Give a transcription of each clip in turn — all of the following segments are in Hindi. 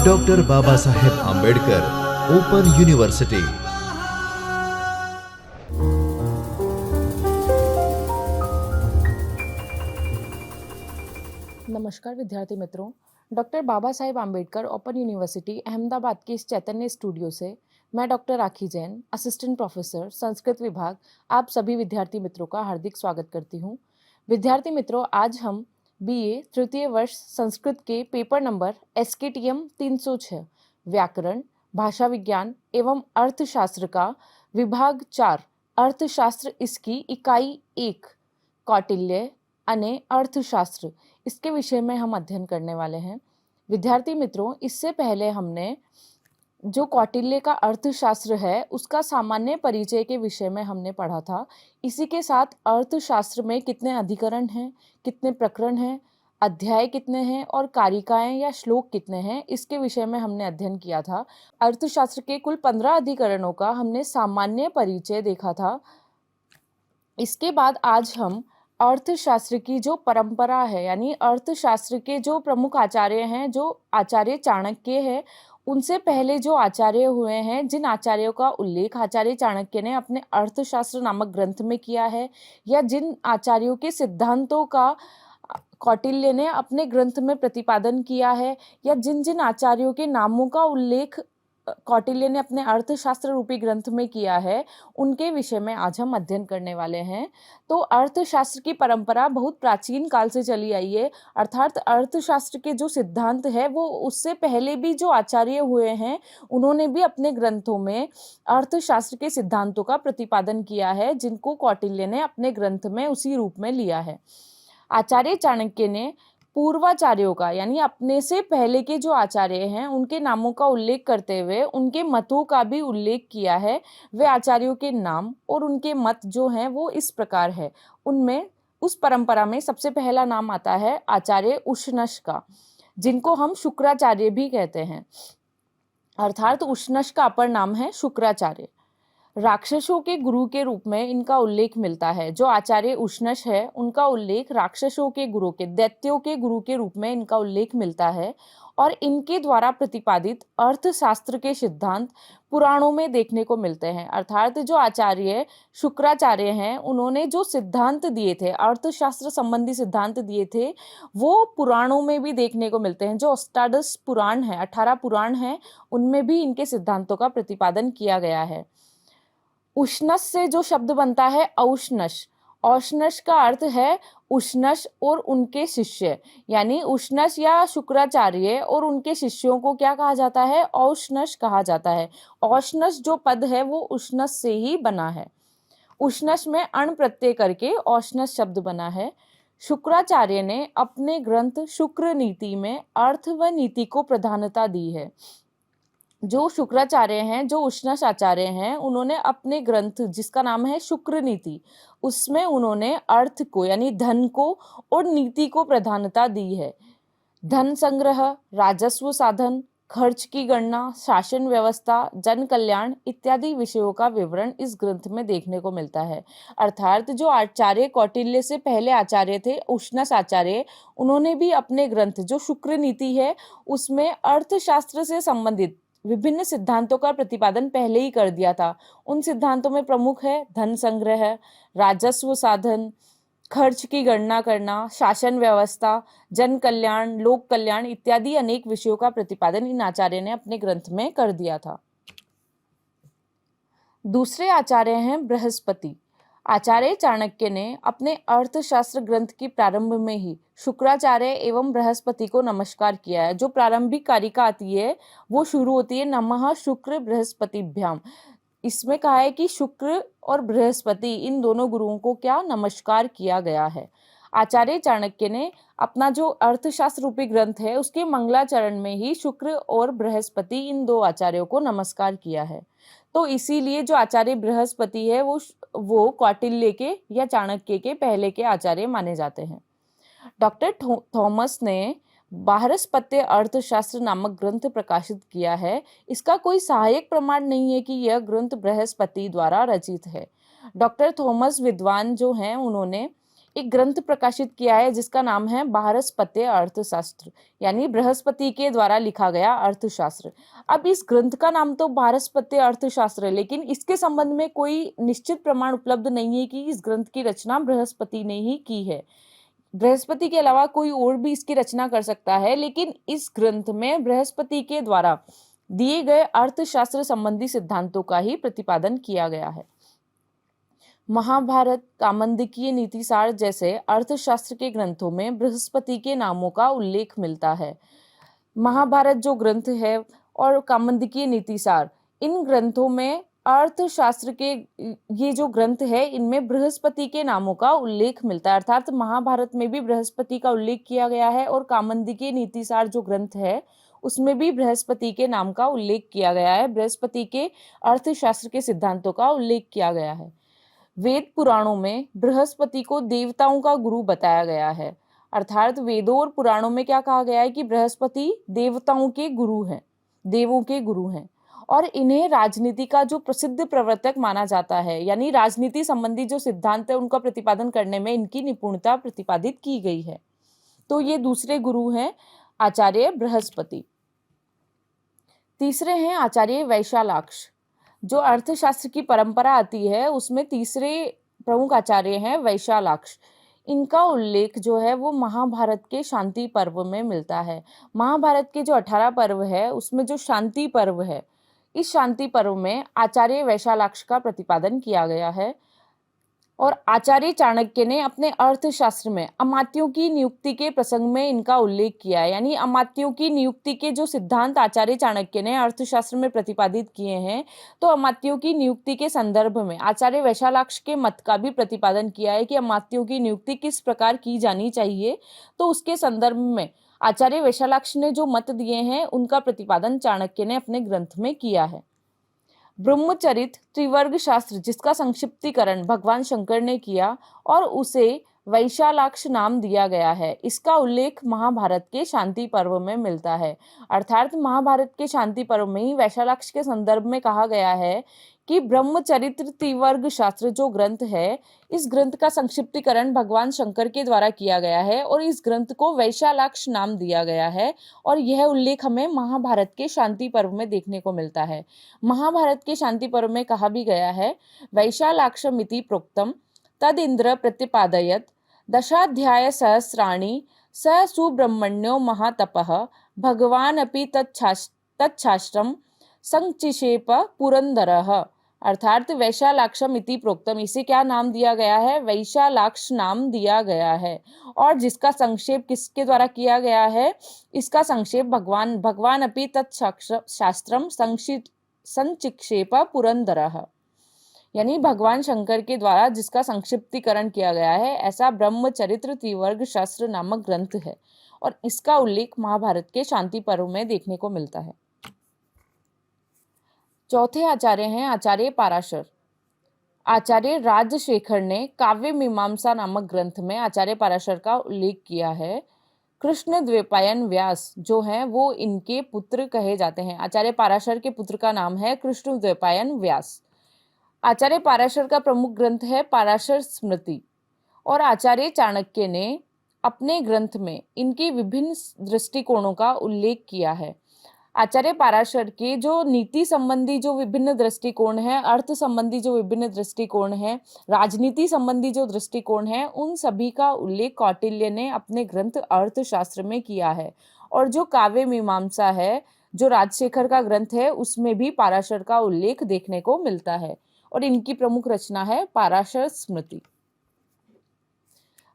Doctor Baba Saheb Ambedkar open university. नमस्कार विद्यार्थी मित्रों, doctor Baba Saheb Ambedkar open university Ahmedabad के इस चैतन्य स्टूडियो से मैं डॉक्टर राखी जैन, असिस्टेंट प्रोफेसर संस्कृत विभाग, आप सभी विद्यार्थी मित्रों का हार्दिक स्वागत करती हूँ। विद्यार्थी मित्रों, आज हम बीए तृतीय वर्ष संस्कृत के पेपर नंबर SKTM 306 व्याकरण, भाषा विज्ञान एवं अर्थशास्त्र का विभाग 4 अर्थशास्त्र इसकी इकाई 1 कौटिल्य अने अर्थशास्त्र इसके विषय में हम अध्ययन करने वाले हैं। विद्यार्थी मित्रों, इससे पहले हमने जो कौटिल्य का अर्थशास्त्र है उसका सामान्य परिचय के विषय में हमने पढ़ा था। इसी के साथ अर्थशास्त्र में कितने अधिकरण हैं, कितने प्रकरण हैं, अध्याय कितने हैं और कारिकाएं या श्लोक कितने हैं, इसके विषय में हमने अध्ययन किया था। अर्थशास्त्र के कुल 15 अधिकरणों का हमने सामान्य परिचय देखा था। इसके बाद आज हम अर्थशास्त्र की जो परंपरा है, यानी अर्थशास्त्र के जो प्रमुख आचार्य हैं, जो आचार्य चाणक्य है, उनसे पहले जो आचार्य हुए हैं, जिन आचार्यों का उल्लेख आचार्य चाणक्य ने अपने अर्थशास्त्र नामक ग्रंथ में किया है, या जिन आचार्यों के सिद्धांतों का कौटिल्य ने अपने ग्रंथ में प्रतिपादन किया है, या जिन जिन आचार्यों के नामों का उल्लेख कौटिल्य ने अपने अर्थशास्त्र रूपी ग्रंथ में किया है, उनके विषय में आज हम अध्ययन करने वाले हैं। तो अर्थशास्त्र की परंपरा बहुत प्राचीन काल से चली आई है, अर्थात अर्थशास्त्र के जो सिद्धांत है वो उससे पहले भी जो आचार्य हुए हैं उन्होंने भी अपने ग्रंथों में अर्थशास्त्र के सिद्धांतों का प्रतिपादन किया है, जिनको कौटिल्य ने अपने ग्रंथ में उसी रूप में लिया है। आचार्य चाणक्य ने पूर्वाचार्यों का, यानी अपने से पहले के जो आचार्य हैं उनके नामों का उल्लेख करते हुए उनके मतों का भी उल्लेख किया है। वे आचार्यों के नाम और उनके मत जो हैं वो इस प्रकार है। उनमें उस परंपरा में सबसे पहला नाम आता है आचार्य उशनश का, जिनको हम शुक्राचार्य भी कहते हैं, अर्थात उशनश का अपर नाम है शुक्राचार्य। राक्षसों के गुरु के रूप में इनका उल्लेख मिलता है। जो आचार्य उशनश है उनका उल्लेख राक्षसों के गुरु के, दैत्यों के गुरु के रूप में इनका उल्लेख मिलता है, और इनके द्वारा प्रतिपादित अर्थशास्त्र के सिद्धांत पुराणों में देखने को मिलते हैं। अर्थात जो आचार्य शुक्राचार्य हैं उन्होंने जो सिद्धांत दिए थे, अर्थशास्त्र संबंधी सिद्धांत दिए थे, वो पुराणों में भी देखने को मिलते हैं। जो अष्टादश पुराण है, 18 पुराण हैं, उनमें भी इनके सिद्धांतों का प्रतिपादन किया गया है। उष्णस से जो शब्द बनता है औष्णश, औष्णश का अर्थ है उष्णश और उनके शिष्य, यानी उष्णश या शुक्राचार्य और उनके शिष्यों को क्या कहा जाता है? औष्णश कहा जाता है। औष्णश जो पद है वो उष्णश से ही बना है। उष्णश में अण प्रत्यय करके औष्णश शब्द बना है। शुक्राचार्य ने अपने ग्रंथ शुक्र नीति में अर्थ व नीति को प्रधानता दी है। जो शुक्राचार्य हैं, जो उशनश आचार्य हैं, उन्होंने अपने ग्रंथ जिसका नाम है शुक्र नीति, उसमें उन्होंने अर्थ को, यानी धन को और नीति को प्रधानता दी है। धन संग्रह, राजस्व साधन, खर्च की गणना, शासन व्यवस्था, जन कल्याण इत्यादि विषयों का विवरण इस ग्रंथ में देखने को मिलता है। अर्थात जो आचार्य कौटिल्य से पहले आचार्य थे, उशनश आचार्य, उन्होंने भी अपने ग्रंथ जो शुक्र नीति है उसमें अर्थशास्त्र से संबंधित विभिन्न सिद्धांतों का प्रतिपादन पहले ही कर दिया था। उन सिद्धांतों में प्रमुख है धन संग्रह, राजस्व साधन, खर्च की गणना करना, शासन व्यवस्था, जन कल्याण, लोक कल्याण इत्यादि अनेक विषयों का प्रतिपादन इन आचार्य ने अपने ग्रंथ में कर दिया था। दूसरे आचार्य हैं बृहस्पति। आचार्य चाणक्य ने अपने अर्थशास्त्र ग्रंथ की प्रारंभ में ही शुक्राचार्य एवं बृहस्पति को नमस्कार किया है। जो प्रारंभिक कारिका आती है वो शुरू होती है नमः शुक्र बृहस्पतिभ्याम। इसमें कहा है कि शुक्र और बृहस्पति इन दोनों गुरुओं को क्या नमस्कार किया गया है। आचार्य चाणक्य ने अपना जो अर्थशास्त्र रूपी ग्रंथ है उसके मंगलाचरण में ही शुक्र और बृहस्पति इन दो आचार्यों को नमस्कार किया है। तो इसीलिए जो आचार्य बृहस्पति है वो कौटिल्य के या चाणक्य के पहले के आचार्य माने जाते हैं। डॉक्टर थॉमस ने बारहस्पत्य अर्थशास्त्र नामक ग्रंथ प्रकाशित किया है। इसका कोई सहायक प्रमाण नहीं है कि यह ग्रंथ बृहस्पति द्वारा रचित है। डॉक्टर थॉमस विद्वान जो हैं उन्होंने एक ग्रंथ प्रकाशित किया है जिसका नाम है बृहस्पति अर्थशास्त्र, यानी बृहस्पति के द्वारा लिखा गया अर्थशास्त्र। अब इस ग्रंथ का नाम तो बृहस्पति अर्थशास्त्र है, लेकिन इसके संबंध में कोई निश्चित प्रमाण उपलब्ध नहीं है कि इस ग्रंथ की रचना बृहस्पति ने ही की है। बृहस्पति के अलावा कोई और भी इसकी रचना कर सकता है, लेकिन इस ग्रंथ में बृहस्पति के द्वारा दिए गए अर्थशास्त्र संबंधी सिद्धांतों का ही प्रतिपादन किया गया है। महाभारत, कामंडकीय नीतिसार जैसे अर्थशास्त्र के ग्रंथों में बृहस्पति के नामों का उल्लेख मिलता है। महाभारत जो ग्रंथ है और कामंडकीय नीतिसार, इन ग्रंथों में अर्थशास्त्र के ये जो ग्रंथ है इनमें बृहस्पति के नामों का उल्लेख मिलता है। अर्थात महाभारत में भी बृहस्पति का उल्लेख किया गया है और कामंडकीय नीतिसार जो ग्रंथ है उसमें भी बृहस्पति के नाम का उल्लेख किया गया है। बृहस्पति के अर्थशास्त्र के सिद्धांतों का उल्लेख किया गया है। वेद पुराणों में बृहस्पति को देवताओं का गुरु बताया गया है। अर्थात वेदों और पुराणों में क्या कहा गया है कि बृहस्पति देवताओं के गुरु हैं, देवों के गुरु हैं, और इन्हें राजनीति का जो प्रसिद्ध प्रवर्तक माना जाता है, यानी राजनीति संबंधी जो सिद्धांत है उनका प्रतिपादन करने में इनकी निपुणता प्रतिपादित की गई है। तो ये दूसरे गुरु हैं आचार्य बृहस्पति। तीसरे हैं आचार्य वैशालाक्ष। जो अर्थशास्त्र की परंपरा आती है उसमें तीसरे प्रमुख आचार्य हैं वैशालाक्ष। इनका उल्लेख जो है वो महाभारत के शांति पर्व में मिलता है। महाभारत के जो 18 पर्व है उसमें जो शांति पर्व है, इस शांति पर्व में आचार्य वैशालाक्ष का प्रतिपादन किया गया है। और आचार्य चाणक्य ने अपने अर्थशास्त्र में अमात्यों की नियुक्ति के प्रसंग में इनका उल्लेख किया है। यानी अमात्यों की नियुक्ति के जो सिद्धांत आचार्य चाणक्य ने अर्थशास्त्र में प्रतिपादित किए हैं, तो अमात्यों की नियुक्ति के संदर्भ में आचार्य वैशालाक्ष के मत का भी प्रतिपादन किया है कि अमात्यों की नियुक्ति किस प्रकार की जानी चाहिए। तो उसके संदर्भ में आचार्य वैशालाक्ष ने जो मत दिए हैं उनका प्रतिपादन चाणक्य ने अपने ग्रंथ में किया है। ब्रह्मचरित त्रिवर्ग शास्त्र, जिसका संक्षिप्तीकरण भगवान शंकर ने किया और उसे वैशालाक्ष नाम दिया गया है, इसका उल्लेख महाभारत के शांति पर्व में मिलता है। अर्थात महाभारत के शांति पर्व में ही वैशालाक्ष के संदर्भ में कहा गया है कि ब्रह्मचरित्र त्रिवर्ग शास्त्र जो ग्रंथ है, इस ग्रंथ का संक्षिप्तीकरण भगवान शंकर के द्वारा किया गया है और इस ग्रंथ को वैशालाक्ष नाम दिया गया है। और यह उल्लेख हमें महाभारत के शांति पर्व में देखने को मिलता है। महाभारत के शांति पर्व में कहा भी गया है, वैशालाक्षमिति प्रोक्तम तद इंद्र प्रतिपादयत दशाध्याय सहस्राणि स सुब्रह्मण्यो महातपः भगवान अपि तच्छास्त्रम संचिक्षेप पुरंदरः। अर्थात वैशालाक्षम इति प्रोक्तम, इसे क्या नाम दिया गया है? वैशालाक्ष नाम दिया गया है। और जिसका संक्षेप किसके द्वारा किया गया है? इसका संक्षेप भगवान अपि तत्शास्त्रम संचिक्षेप पुरंदरः, यानी भगवान शंकर के द्वारा जिसका संक्षिप्तीकरण किया गया है, ऐसा ब्रह्मचरित्र त्रिवर्ग शास्त्र नामक ग्रंथ है और इसका उल्लेख महाभारत के शांति पर्व में देखने को मिलता है। चौथे आचार्य हैं आचार्य पाराशर। आचार्य राजशेखर ने काव्य मीमांसा नामक ग्रंथ में आचार्य पाराशर का उल्लेख किया है। कृष्ण द्वैपायन व्यास जो हैं वो इनके पुत्र कहे जाते हैं। आचार्य पाराशर के पुत्र का नाम है कृष्ण द्वैपायन व्यास। आचार्य पाराशर का प्रमुख ग्रंथ है पाराशर स्मृति और आचार्य चाणक्य ने अपने ग्रंथ में इनके विभिन्न दृष्टिकोणों का उल्लेख किया है। आचार्य पाराशर के जो नीति संबंधी जो विभिन्न दृष्टिकोण हैं, अर्थ संबंधी जो विभिन्न दृष्टिकोण हैं, राजनीति संबंधी जो दृष्टिकोण हैं, उन सभी का उल्लेख कौटिल्य ने अपने ग्रंथ अर्थशास्त्र में किया है। और जो काव्य मीमांसा है, जो राजशेखर का ग्रंथ है, उसमें भी पाराशर का उल्लेख देखने को मिलता है और इनकी प्रमुख रचना है पाराशर स्मृति।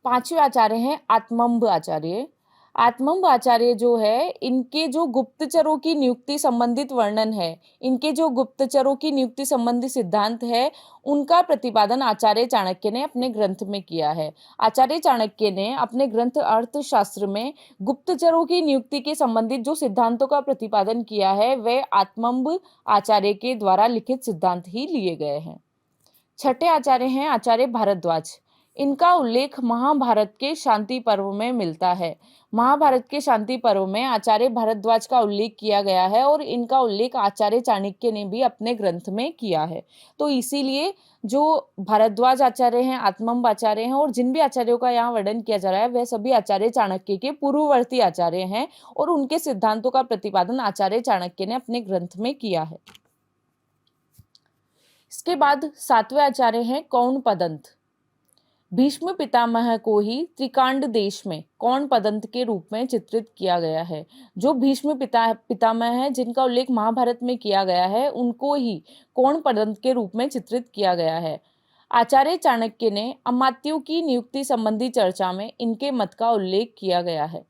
पांचवें आचार्य हैं आत्मंब आचार्य। आत्मंब आचार्य जो है, इनके जो गुप्तचरों की नियुक्ति संबंधित वर्णन है, इनके जो गुप्तचरों की नियुक्ति संबंधी सिद्धांत है, उनका प्रतिपादन आचार्य चाणक्य ने अपने ग्रंथ में किया है। आचार्य चाणक्य ने अपने ग्रंथ अर्थशास्त्र में गुप्तचरों की नियुक्ति के संबंधित जो सिद्धांतों का प्रतिपादन किया है, वे आत्मंब आचार्य के द्वारा लिखित सिद्धांत ही लिए गए हैं। छठे आचार्य हैं आचार्य भारद्वाज। इनका उल्लेख महाभारत के शांति पर्व में मिलता है। महाभारत के शांति पर्व में आचार्य भारद्वाज का उल्लेख किया गया है और इनका उल्लेख आचार्य चाणक्य ने भी अपने ग्रंथ में किया है। तो इसीलिए जो भारद्वाज आचार्य हैं, आत्मम्ब आचार्य हैं और जिन भी आचार्यों का यहाँ वर्णन किया जा रहा है वह सभी आचार्य चाणक्य के पूर्ववर्ती आचार्य हैं और उनके सिद्धांतों का प्रतिपादन आचार्य चाणक्य ने अपने ग्रंथ में किया है। इसके बाद 7वें आचार्य हैं कौन पदंत। भीष्म पितामह को ही त्रिकांड देश में कौन पदंत के रूप में चित्रित किया गया है। जो भीष्म पितामह हैं जिनका उल्लेख महाभारत में किया गया है उनको ही कौन पदंत के रूप में चित्रित किया गया है। आचार्य चाणक्य ने अमात्यों की नियुक्ति संबंधी चर्चा में इनके मत का उल्लेख किया गया है।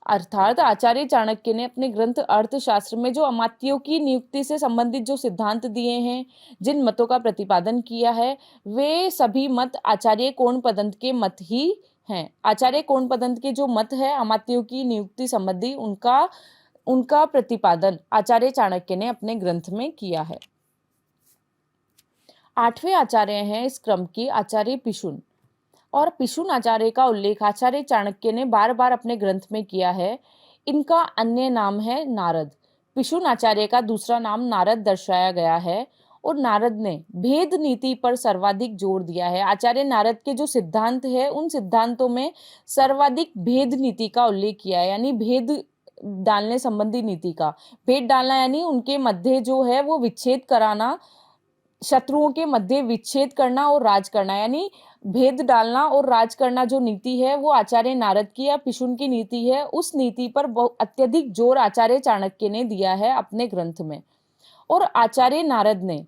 अर्थात आचार्य चाणक्य ने अपने ग्रंथ अर्थशास्त्र में जो अमात्यों की नियुक्ति से संबंधित जो सिद्धांत दिए हैं, जिन मतों का प्रतिपादन किया है, वे सभी मत आचार्य कौन पदंत के मत ही हैं। आचार्य कौन पदंत के जो मत है अमात्यों की नियुक्ति संबंधी उनका प्रतिपादन आचार्य चाणक्य ने अपने ग्रंथ में किया है। 8वें आचार्य हैं इस क्रम के आचार्य पिशुन। और पिशुन आचार्य का उल्लेख आचार्य चाणक्य ने बार बार अपने ग्रंथ में किया है। इनका अन्य नाम है नारद। पिशुन आचार्य का दूसरा नाम नारद दर्शाया गया है और नारद ने भेद नीति पर सर्वाधिक जोर दिया है। आचार्य नारद के जो सिद्धांत है उन सिद्धांतों में सर्वाधिक भेद नीति का उल्लेख किया है, यानी भेद डालने संबंधी नीति का। भेद डालना यानी उनके मध्य जो है वो विच्छेद कराना, शत्रुओं के मध्य विच्छेद करना और राज करना, यानी भेद डालना और राज करना जो नीति है वो आचार्य नारद की या पिशुन की नीति है। उस नीति पर अत्यधिक जोर आचार्य चाणक्य ने दिया है अपने ग्रंथ में। और आचार्य नारद ने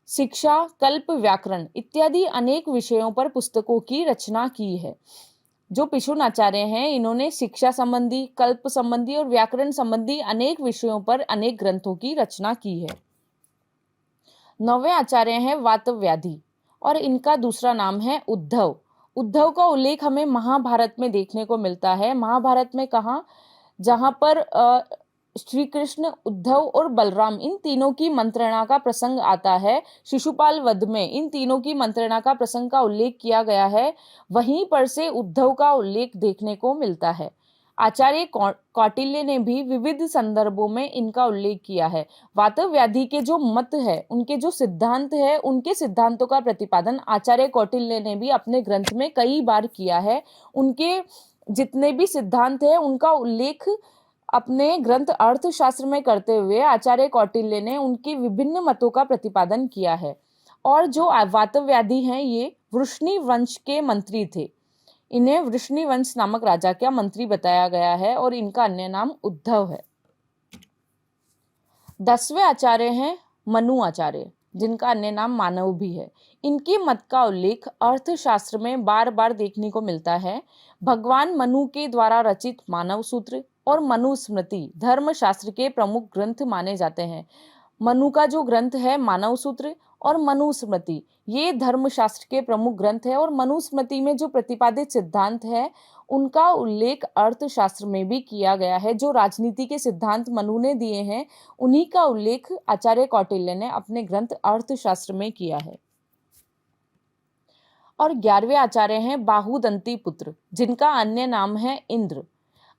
शिक्षा, कल्प, व्याकरण इत्यादि अनेक विषयों पर पुस्तकों की रचना की है। जो पिशुन आचार्य हैं इन्होंने शिक्षा संबंधी, कल्प संबंधी और व्याकरण संबंधी अनेक विषयों पर अनेक ग्रंथों की रचना की है। 9वें आचार्य हैं वातव्याधि और इनका दूसरा नाम है उद्धव। उद्धव का उल्लेख हमें महाभारत में देखने को मिलता है। महाभारत में कहाँ, जहाँ पर श्री कृष्ण, उद्धव और बलराम इन तीनों की मंत्रणा का प्रसंग आता है। शिशुपाल वध में इन तीनों की मंत्रणा का प्रसंग का उल्लेख किया गया है, वहीं पर से उद्धव का उल्लेख देखने को मिलता है। आचार्य कौटिल्य ने भी विविध संदर्भों में इनका उल्लेख किया है। वातव्याधि के जो मत है, उनके जो सिद्धांत है, उनके सिद्धांतों का प्रतिपादन आचार्य कौटिल्य ने भी अपने ग्रंथ में कई बार किया है। उनके जितने भी सिद्धांत है उनका उल्लेख अपने ग्रंथ अर्थशास्त्र में करते हुए आचार्य कौटिल्य ने उनके विभिन्न मतों का प्रतिपादन किया है। और जो वातव्याधि हैं ये वृष्णि वंश के मंत्री थे। इन्हें वृष्णि वंश नामक राजा का मंत्री बताया गया है और इनका अन्य नाम उद्धव है। 10वें आचार्य हैं मनु आचार्य, जिनका अन्य नाम मानव भी है। इनके मत का उल्लेख अर्थशास्त्र में बार बार देखने को मिलता है। भगवान मनु के द्वारा रचित मानव सूत्र और मनुस्मृति धर्मशास्त्र के प्रमुख ग्रंथ माने जाते हैं। मनु का जो ग्रंथ है मानव सूत्र और मनुस्मृति, ये धर्मशास्त्र के प्रमुख ग्रंथ है और मनुस्मृति में जो प्रतिपादित सिद्धांत है उनका उल्लेख अर्थशास्त्र में भी किया गया है। जो राजनीति के सिद्धांत मनु ने दिए हैं उन्हीं का उल्लेख आचार्य कौटिल्य ने अपने ग्रंथ अर्थशास्त्र में किया है। और 11वें आचार्य हैं बाहुदंती पुत्र, जिनका अन्य नाम है इंद्र।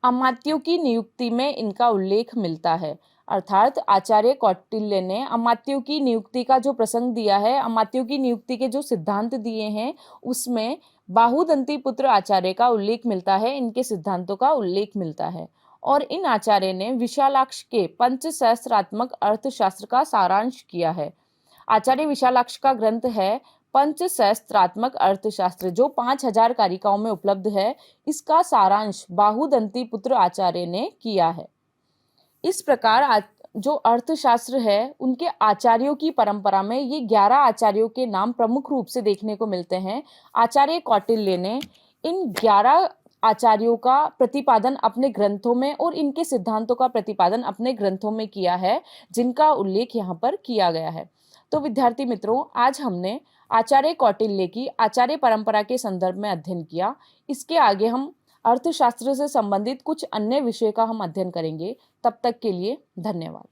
अमात्यों की नियुक्ति में इनका उल्लेख मिलता है। अर्थात आचार्य कौटिल्य ने अमात्यों की नियुक्ति का जो प्रसंग दिया है, अमात्यों की नियुक्ति के जो सिद्धांत दिए हैं उसमें बाहुदंती पुत्र आचार्य का उल्लेख मिलता है, इनके सिद्धांतों का उल्लेख मिलता है। और इन आचार्य ने विशालाक्ष के पंचसहस्त्रात्मक अर्थशास्त्र का सारांश किया है। आचार्य विशालाक्ष का ग्रंथ है पंचसहस्त्रात्मक अर्थशास्त्र, जो 5000 कारिकाओं में उपलब्ध है। इसका सारांश बाहुदंती पुत्र आचार्य ने किया है। इस प्रकार जो अर्थशास्त्र है उनके आचार्यों की परंपरा में ये 11 आचार्यों के नाम प्रमुख रूप से देखने को मिलते हैं। आचार्य कौटिल्य ने इन 11 आचार्यों का प्रतिपादन अपने ग्रंथों में और इनके सिद्धांतों का प्रतिपादन अपने ग्रंथों में किया है, जिनका उल्लेख यहाँ पर किया गया है। तो विद्यार्थी मित्रों, आज हमने आचार्य कौटिल्य की आचार्य परंपरा के संदर्भ में अध्ययन किया। इसके आगे हम अर्थशास्त्र से संबंधित कुछ अन्य विषय का हम अध्ययन करेंगे। तब तक के लिए धन्यवाद।